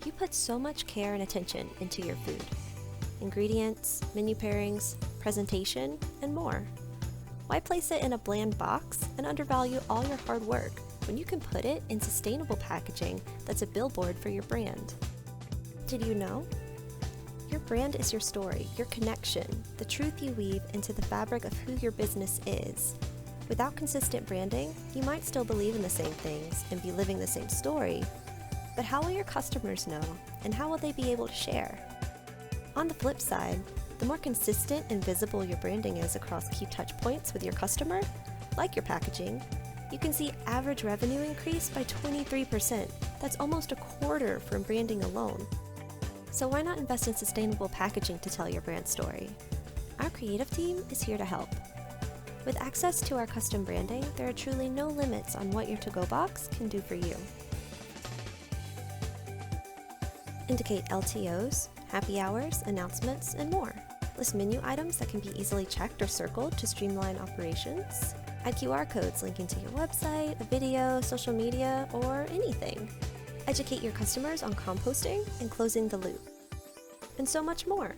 You put so much care and attention into your food. Ingredients, menu pairings, presentation, and more. Why place it in a bland box and undervalue all your hard work when you can put it in sustainable packaging that's a billboard for your brand? Did you know? Your brand is your story, your connection, the truth you weave into the fabric of who your business is. Without consistent branding, you might still believe in the same things and be living the same story, but how will your customers know, and how will they be able to share? On the flip side, the more consistent and visible your branding is across key touch points with your customer, like your packaging, you can see average revenue increase by 23%. That's almost a quarter from branding alone. So why not invest in sustainable packaging to tell your brand story? Our creative team is here to help. With access to our custom branding, there are truly no limits on what your to-go box can do for you. Indicate LTOs, happy hours, announcements, and more. List menu items that can be easily checked or circled to streamline operations. Add QR codes linking to your website, a video, social media, or anything. Educate your customers on composting and closing the loop. And so much more.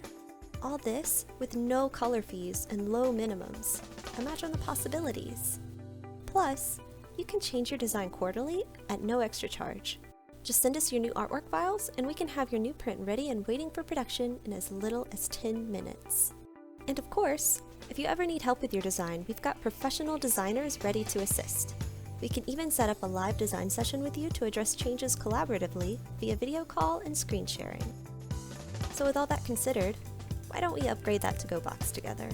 All this with no color fees and low minimums. Imagine the possibilities. Plus, you can change your design quarterly at no extra charge. Just send us your new artwork files and we can have your new print ready and waiting for production in as little as 10 minutes. And of course, if you ever need help with your design, we've got professional designers ready to assist. We can even set up a live design session with you to address changes collaboratively via video call and screen sharing. So with all that considered, why don't we upgrade that to-go box together?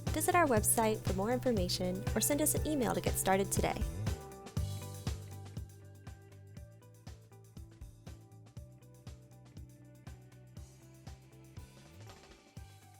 Visit our website for more information or send us an email to get started today.